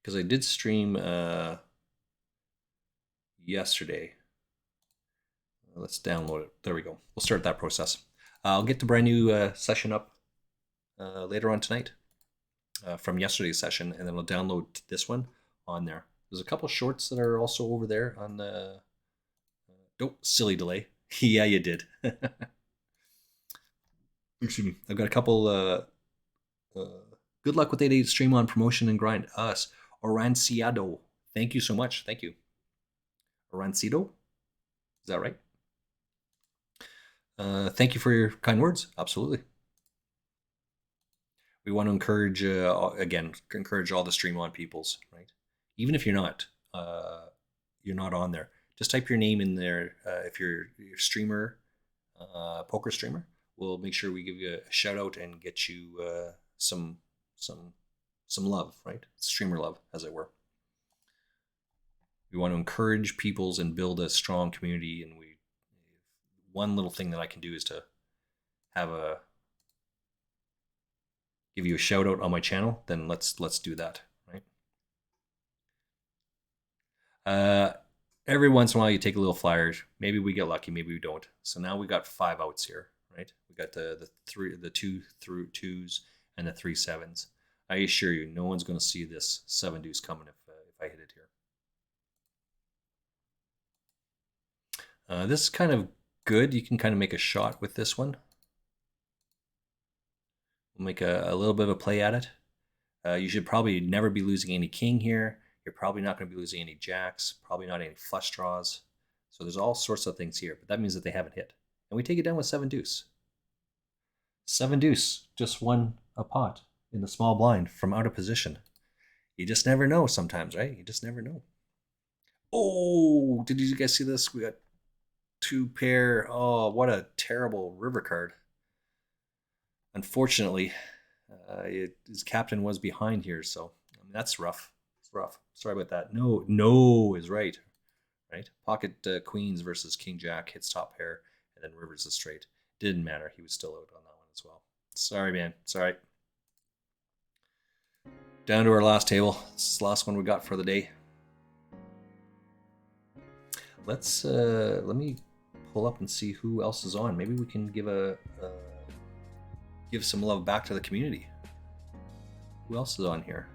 because I did stream yesterday. Let's download it. There we go. We'll start that process. I'll get the brand new session up later on tonight from yesterday's session, and then I'll download this one on there. There's a couple shorts that are also over there on the. Oh, silly delay. Yeah, you did. Excuse me. I've got a couple. Good luck with 888 stream on promotion and grind. Us. Oranciado. Thank you so much. Thank you. Orancido? Is that right? Thank you for your kind words. Absolutely. We want to encourage, encourage all the stream on peoples, right? Even if you're not on there, just type your name in there. If you're a streamer, poker streamer, we'll make sure we give you a shout out and get you some love, right? Streamer love, as it were. We want to encourage peoples and build a strong community, and one little thing that I can do is to give you a shout out on my channel. Then let's do that, right? Every once in a while you take a little flyers. Maybe we get lucky, maybe we don't. So now we got 5 outs here, right? We got the 2 through 2s and the 3 7s. I assure you, no one's going to see this 7 deuce coming if I hit it here. This is kind of good. You can kind of make a shot with this one. We'll make a little bit of a play at it. You should probably never be losing any king here. You're probably not going to be losing any jacks, probably not any flush draws. So there's all sorts of things here, but that means that they haven't hit. And we take it down with 7 deuce. 7 deuce just won a pot in the small blind from out of position. You just never know sometimes, right? You just never know. Oh, did you guys see this? We got 2 pair. Oh, what a terrible river card. Unfortunately, his captain was behind here, so I mean, that's rough. It's rough. Sorry about that. No is right. Right? Pocket queens versus king jack hits top pair, and then rivers is straight. Didn't matter. He was still out on that one as well. Sorry, man. Sorry. Down to our last table. This is the last one we got for the day. Let me pull up and see who else is on. Maybe we can give some love back to the community. Who else is on here?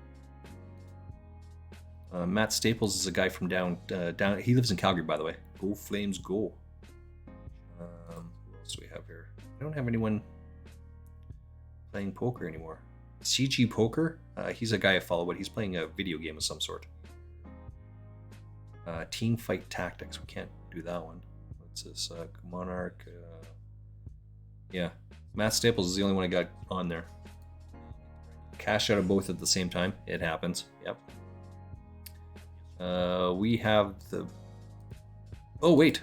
Matt Staples is a guy from down. He lives in Calgary, by the way. Go Flames, go! Who else do we have here? I don't have anyone playing poker anymore. CG Poker. He's a guy I follow, but he's playing a video game of some sort. Team Fight Tactics. We can't do that one. What's this? Monarch. Yeah. Matt Staples is the only one I got on there. Cash out of both at the same time. It happens. Yep. We have the... Oh, wait.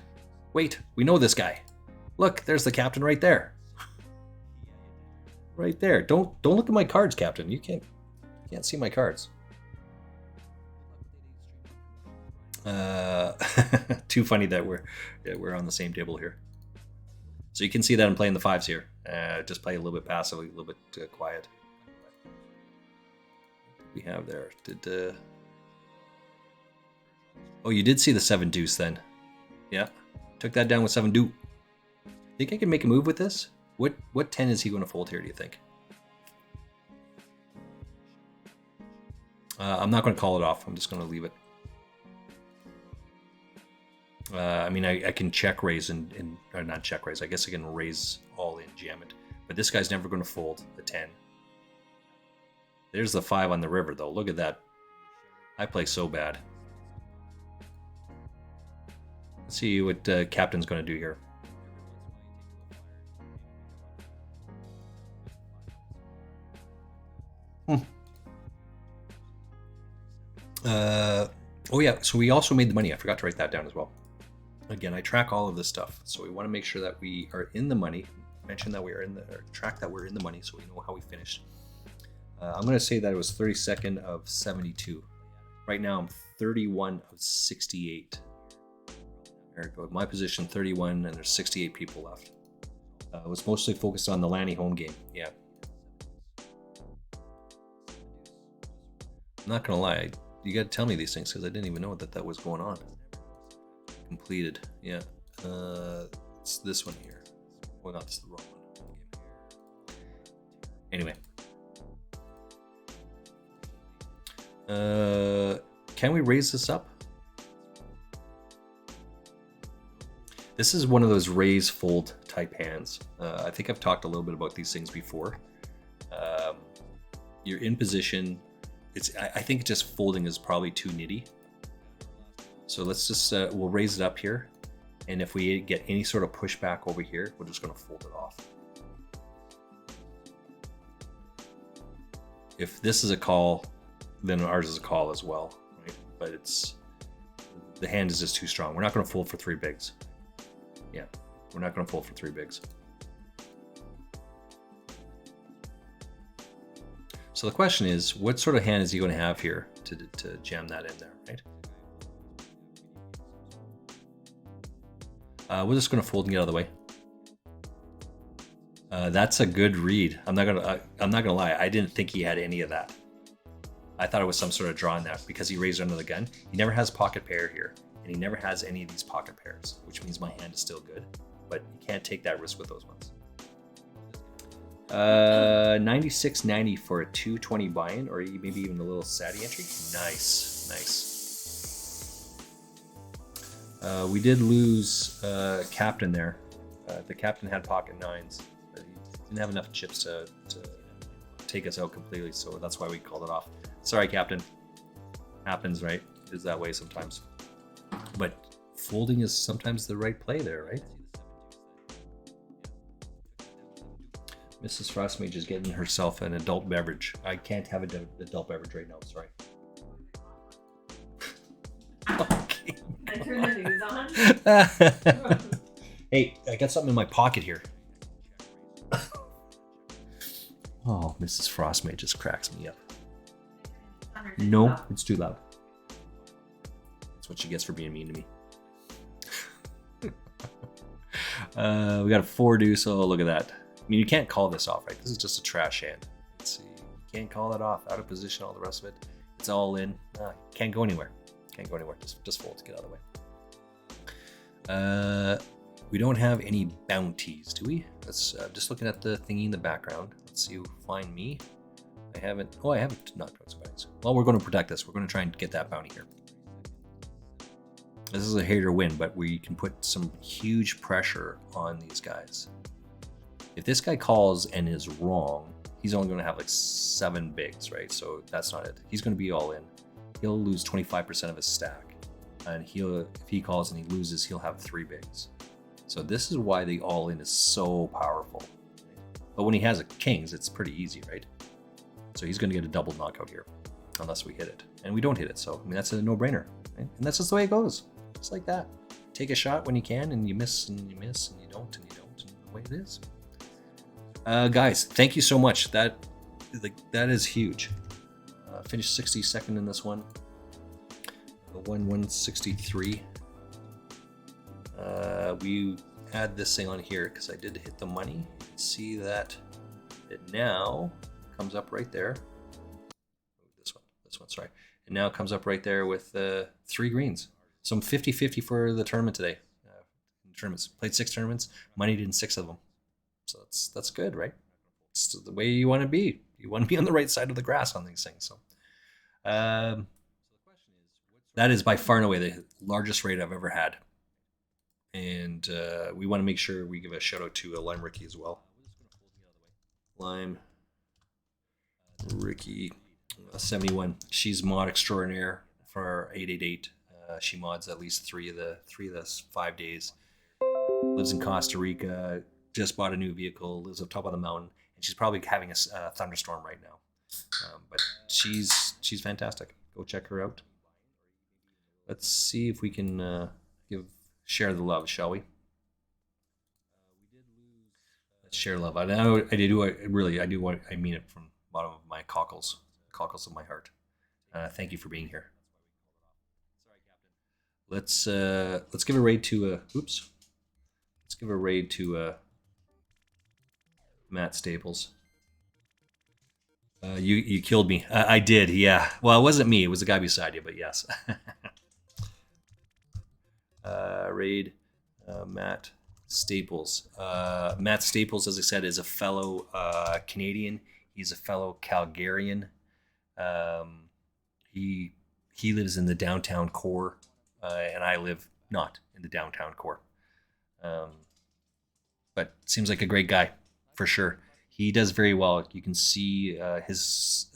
Wait. We know this guy. Look, there's the captain right there. Right there. Don't look at my cards, Captain. You can't see my cards. Too funny that we're on the same table here. So you can see that I'm playing the 5s here. Just play a little bit passively, a little bit quiet. What did we have there? Oh, you did see the 7 deuce then. Yeah, took that down with 7 deuce. Think I can make a move with this? What 10 is he going to fold here, do you think? I'm not going to call it off. I'm just going to leave it. I mean, I can check raise or not check raise. I guess I can raise all in, jam it. But this guy's never going to fold the 10. There's the 5 on the river, though. Look at that. I play so bad. Let's see what Captain's going to do here. Oh yeah, so we also made the money. I forgot to write that down as well. Again, I track all of this stuff, so we want to make sure that we are in the money. Mention that we are in the track that we're in the money, so we know how we finished. I'm going to say that it was 32nd of 72. Right now, I'm 31 of 68. There we go. My position 31, and there's 68 people left. It was mostly focused on the Lanny home game. Yeah. I'm not gonna lie, you gotta tell me these things because I didn't even know that was going on. Completed, yeah. It's this one here. Well, not this, the wrong one. Anyway. Can we raise this up? This is one of those raise fold type hands. I think I've talked a little bit about these things before. You're in position. I think just folding is probably too nitty. So let's just, we'll raise it up here. And if we get any sort of pushback over here, we're just gonna fold it off. If this is a call, then ours is a call as well, right? But the hand is just too strong. We're not gonna fold for 3 bigs. Yeah, we're not gonna fold for 3 bigs. So the question is, what sort of hand is he gonna have here to jam that in there, right? We're just gonna fold and get out of the way. That's a good read. I'm not gonna lie. I didn't think he had any of that. I thought it was some sort of draw in that because he raised under the gun. He never has pocket pair here, and he never has any of these pocket pairs, which means my hand is still good. But you can't take that risk with those ones. 96.90 for a 220 buy-in, or maybe even a little Sati entry. Nice, nice. We did lose captain there. The captain had pocket 9s, but he didn't have enough chips to take us out completely, so that's why we called it off. Sorry, captain. Happens, right? It is that way sometimes. But folding is sometimes the right play there, right? Mrs. Frostmage is getting herself an adult beverage. I can't have an adult beverage right now, sorry. Okay. I turned the news on. Hey, I got something in my pocket here. Oh, Mrs. Frostmage just cracks me up. No, it's too loud. That's what she gets for being mean to me. We got a 4 deuce. Oh, look at that. I mean, you can't call this off, right? This is just a trash hand. Let's see. You can't call that off. Out of position, all the rest of it. It's all in. Can't go anywhere. Can't go anywhere. Just fold to get out of the way. We don't have any bounties, do we? Let's just looking at the thingy in the background. Let's see. Find me. I haven't. Oh, I haven't knocked out some bounties. Well, we're going to protect this. We're going to try and get that bounty here. This is a hater win, but we can put some huge pressure on these guys. If this guy calls and is wrong, he's only going to have like 7 bigs, right? So that's not it. He's going to be all in. He'll lose 25% of his stack, and if he calls and he loses, he'll have 3 bigs. So this is why the all in is so powerful. But when he has a kings, it's pretty easy, right? So he's going to get a double knockout here, unless we hit it, and we don't hit it. So I mean, that's a no-brainer, right? And that's just the way it goes. Just like that. Take a shot when you can, and you miss, and you miss, and you don't, and you don't, and the way it is. Guys, thank you so much. That is huge. Finished 62nd in this one. 163. We add this thing on here because I did hit the money. You can see that it now comes up right there. This one, sorry. It now comes up right there with 3 greens. So I'm 50-50 for the tournament today. Tournaments. Played 6 tournaments, moneyed in 6 of them. So that's good, right? It's the way you want to be. You want to be on the right side of the grass on these things. So that is by far and away the largest rate I've ever had. And we want to make sure we give a shout out to Lime Ricky as well. Lime Ricky 71. She's mod extraordinaire for 888. She mods at least 3 of the 5 days. Lives in Costa Rica. Just bought a new vehicle. Lives up top of the mountain, and she's probably having a thunderstorm right now. But she's fantastic. Go check her out. Let's see if we can share the love, shall we? Let's share love. I mean it from the bottom of my cockles of my heart. Thank you for being here. Let's give a raid to Let's give a raid to Matt Staples. You killed me. I did, yeah. Well, it wasn't me. It was the guy beside you, but yes. Raid Matt Staples. Matt Staples, as I said, is a fellow Canadian. He's a fellow Calgarian. He lives in the downtown core, and I live not in the downtown core. But seems like a great guy, for sure. He does very well. You can see his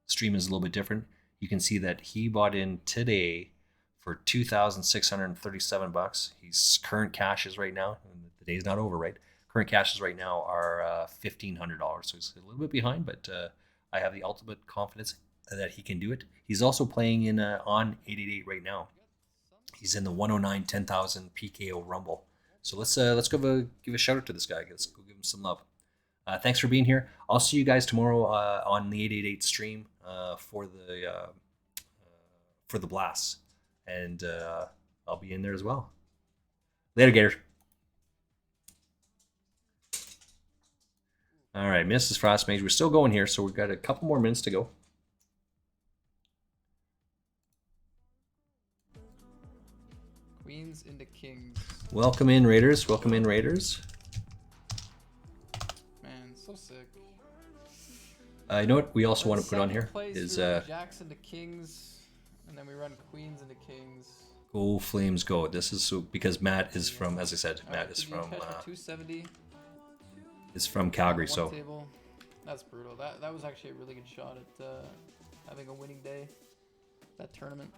stream is a little bit different. You can see that he bought in today for $2,637. His current cashes right now, and the day's not over, right? Current cashes right now are $1,500. So he's a little bit behind, but I have the ultimate confidence that he can do it. He's also playing in on 888 right now. He's in the 109 10,000 PKO Rumble. So let's go give a shout out to this guy. Let's go give him some love. Thanks for being here. I'll see you guys tomorrow on the 888 stream for the blasts, and I'll be in there as well. Later, Gators. All right, Mrs. Frostmage, we're still going here, so we've got a couple more minutes to go. Queens into kings. Welcome in, Raiders. Welcome in, Raiders. Man, so sick. You know what we also want to put on Second here place, is we run jacks into kings, and then we run queens into kings. Go Flames Go. This is because Matt is from, as I said, Matt is Did you from catch a 270 Calgary. one So table? That's brutal. That was actually a really good shot at having a winning day. That tournament.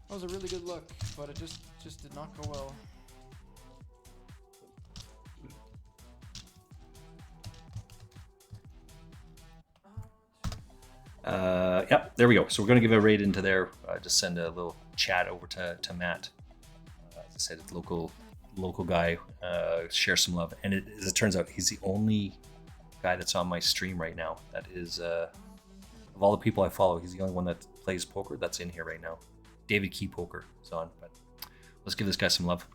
That was a really good look, but it just did not go well. Yep, there we go. So we're going to give a raid into there. Just send a little chat over to Matt. As I said, it's local guy. Share some love. And as it turns out, he's the only guy that's on my stream right now. That is, of all the people I follow, he's the only one that plays poker that's in here right now. David Key Poker is on. But let's give this guy some love.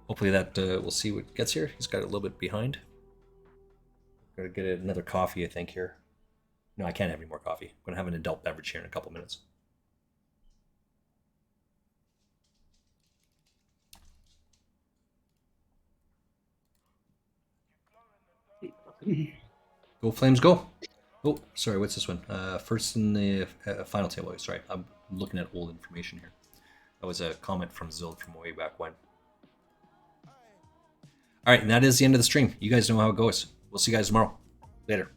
Hopefully that we'll see what gets here. He's got it a little bit behind. Gotta get another coffee, I think, here. No, I can't have any more coffee. I'm gonna have an adult beverage here in a couple minutes. Go Flames, go! Oh, sorry, what's this one? First in the final table. Sorry, I'm looking at old information here. That was a comment from Zild from way back when. All right, and that is the end of the stream. You guys know how it goes. We'll see you guys tomorrow. Later.